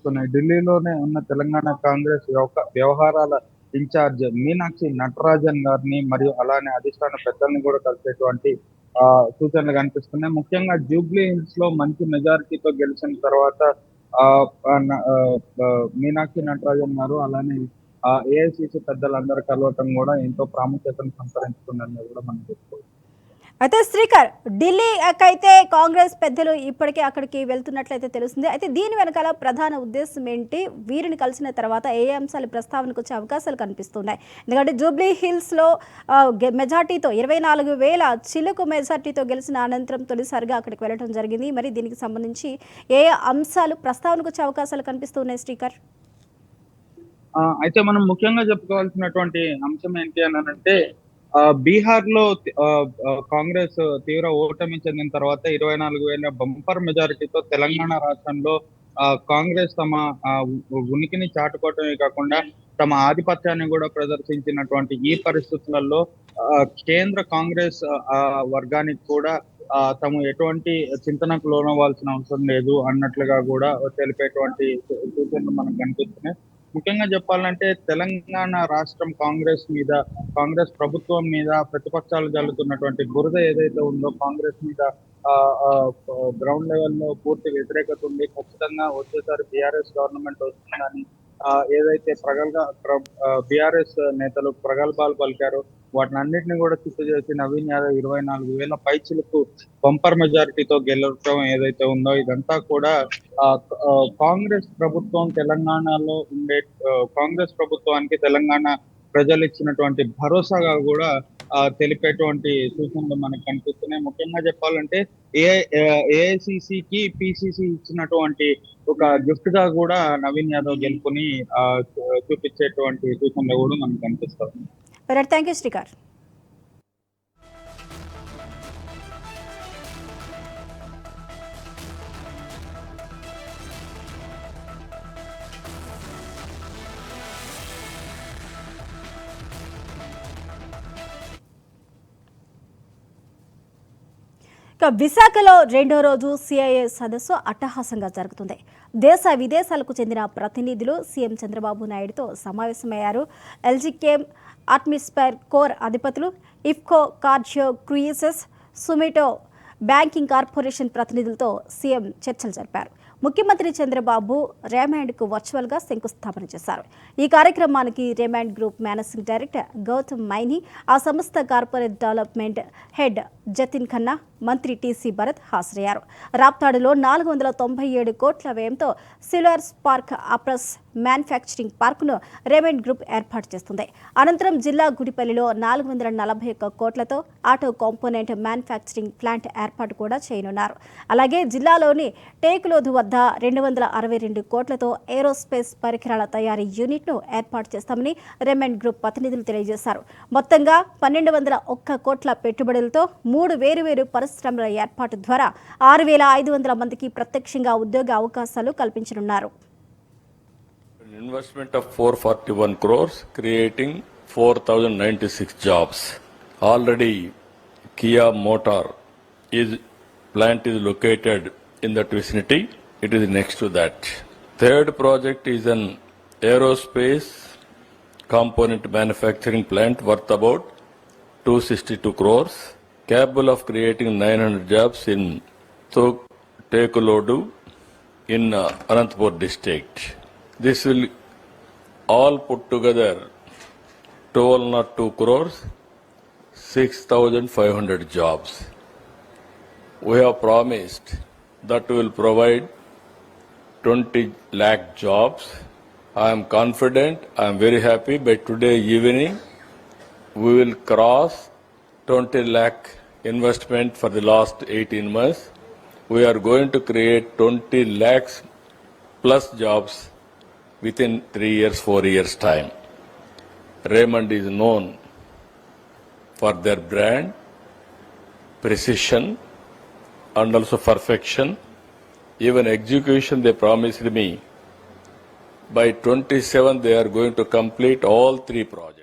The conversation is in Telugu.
కనిపిస్తున్నాయి. ఢిల్లీలోనే ఉన్న తెలంగాణ కాంగ్రెస్ వ్యవహారాల ఇన్ఛార్జ్ మీనాక్షి నటరాజన్ గారిని మరియు అలానే అధిష్టాన పెద్దల్ని కూడా కలిసేటువంటి సూచనలు కనిపిస్తున్నాయి. ముఖ్యంగా జూబ్లీ హిల్స్ లో మంచి మెజారిటీతో గెలిచిన తర్వాత ఆ మీనాక్షి నటరాజన్ గారు అలానే ఏఐసిసి పెద్దలందరూ కలవటం కూడా ఎంతో ప్రాముఖ్యతను సంతరించుకుందని కూడా మనం చెప్పుకోవచ్చు. అయితే శ్రీకర్, ఢిల్లీకి అయితే కాంగ్రెస్ పెద్దలు ఇప్పటికే అక్కడికి వెళ్తున్నట్లయితే తెలుస్తుంది. అయితే దీని వెనకాల ప్రధాన ఉద్దేశం ఏంటి? వీరిని కలిసిన తర్వాత ఏ అంశాలు ప్రస్తావనకు వచ్చే అవకాశాలు కనిపిస్తున్నాయి? ఎందుకంటే జూబ్లీ హిల్స్లో మెజార్టీతో 24,000 చిలుకు మెజార్టీతో గెలిచిన అనంతరం తొలిసారిగా అక్కడికి వెళ్ళడం జరిగింది. మరి దీనికి సంబంధించి ఏ అంశాలు ప్రస్తావనకు వచ్చే అవకాశాలు కనిపిస్తున్నాయి శ్రీకర్? అయితే మనం ముఖ్యంగా చెప్పుకోవాల్సినటువంటి అంశం ఏంటి అని అంటే బీహార్ లో కాంగ్రెస్ తీవ్ర ఓటమి చెందిన తర్వాత 24,000 బంపర్ మెజారిటీతో తెలంగాణ రాష్ట్రంలో కాంగ్రెస్ తమ ఉనికిని చాటుకోవటమే కాకుండా తమ ఆధిపత్యాన్ని కూడా ప్రదర్శించినటువంటి ఈ పరిస్థితులలో కేంద్ర కాంగ్రెస్ వర్గానికి కూడా తాము ఎటువంటి చింతనకు లోనవ్వాల్సిన అవసరం లేదు అన్నట్లుగా కూడా తెలిపేటువంటి సూచనలు మనకు కనిపిస్తున్నాయి. ముఖ్యంగా చెప్పాలంటే తెలంగాణ రాష్ట్రం కాంగ్రెస్ ప్రభుత్వం మీద ప్రతిపక్షాలు జల్లుతున్నటువంటి బురద ఏదైతే ఉందో కాంగ్రెస్ మీద గ్రౌండ్ లెవెల్లో పూర్తి వ్యతిరేకత ఉంది. ఖచ్చితంగా వచ్చేసారి బీఆర్ఎస్ గవర్నమెంట్ వస్తుందని ఏదైతే బీఆర్ఎస్ నేతలు ప్రగల్భాలు పలికారో వాటిని అన్నింటినీ కూడా చిత్తు చేసి నవీన్ యాదవ్ 24,000 పైచిలకు బంపర్ మెజారిటీతో గెలవడం ఏదైతే ఉందో ఇదంతా కూడా కాంగ్రెస్ ప్రభుత్వం తెలంగాణలో ఉండే కాంగ్రెస్ ప్రభుత్వానికి తెలంగాణ ప్రజలు ఇచ్చినటువంటి భరోసాగా కూడా తెలిపేటువంటి సూచనలు మనకు కనిపిస్తున్నాయి. ముఖ్యంగా చెప్పాలంటే ఏఐసిసికి పిసిసి ఇచ్చినటువంటి ఒక గిఫ్ట్ గా కూడా నవీన్ యాదవ్ గెలుపుని చూపించేటువంటి సూచనలు కూడా మనకు కనిపిస్తాయి. Thank you Srikar. విశాఖలో రెండో రోజు సిఐఏ సదస్సు అట్టహాసంగా జరుగుతుంది. దేశ విదేశాలకు చెందిన ప్రతినిధులు సీఎం చంద్రబాబు నాయుడుతో సమావేశమయ్యారు. ఎల్జీకేమ్ అట్మాస్ఫియర్ కోర్ అధిపతులు, ఇఫ్కో కార్డియో క్రూయిజెస్, సుమిటో బ్యాంకింగ్ కార్పొరేషన్ ప్రతినిధులతో సీఎం చర్చలు జరిపారు. ముఖ్యమంత్రి చంద్రబాబు రేమాండ్కు వర్చువల్గా శంకుస్థాపన చేశారు. ఈ కార్యక్రమానికి Raymond group managing director Gautam Maini, ఆ సంస్థ corporate development head Jatin Khanna, మంత్రి టీసీ భరత్ హాజరయ్యారు. రాప్తాడులో 497 కోట్ల వ్యయంతో సిల్వర్ స్పార్క్ అప్రస్ మ్యానుఫ్యాక్చరింగ్ పార్కును రేమండ్ గ్రూప్ ఏర్పాటు చేస్తుంది. అనంతరం జిల్లా గుడిపల్లిలో 441 కోట్లతో ఆటో కాంపోనెంట్ మ్యానుఫ్యాక్చరింగ్ ప్లాంట్ ఏర్పాటు కూడా చేయనున్నారు. అలాగే జిల్లాలోని టేకులోధు వద్ద 262 కోట్లతో ఏరోస్పేస్ పరికరాల తయారీ యూనిట్ను ఏర్పాటు చేస్తామని రేమండ్ గ్రూప్ ప్రతినిధులు తెలియజేశారు. మొత్తంగా 1,201 కోట్ల పెట్టుబడులతో 3 వేరువేరు పరిశ్రమల ఏర్పాటు ద్వారా 6,500 మందికి ప్రత్యక్షంగా ఉద్యోగ అవకాశాలు కల్పించనున్నారు. Investment of 441 crores, creating 4,096 jobs. Already Kia Motor plant is located in that vicinity. It is next to that. Third project is an aerospace component manufacturing plant worth about 262 crores, capable of creating 900 jobs in Tekulodu in Anantapur district. This will all put together 1202 crores, 6,500 jobs. We have promised that we will provide 20 lakh jobs. I am confident, I am very happy by today evening we will cross 20 lakh investment for the last 18 months. We are going to create 20 lakhs plus jobs within 3 years, 4 years time. Raymond is known for their brand, precision, and also perfection. Even execution, they promised me by 27 they are going to complete all 3 projects.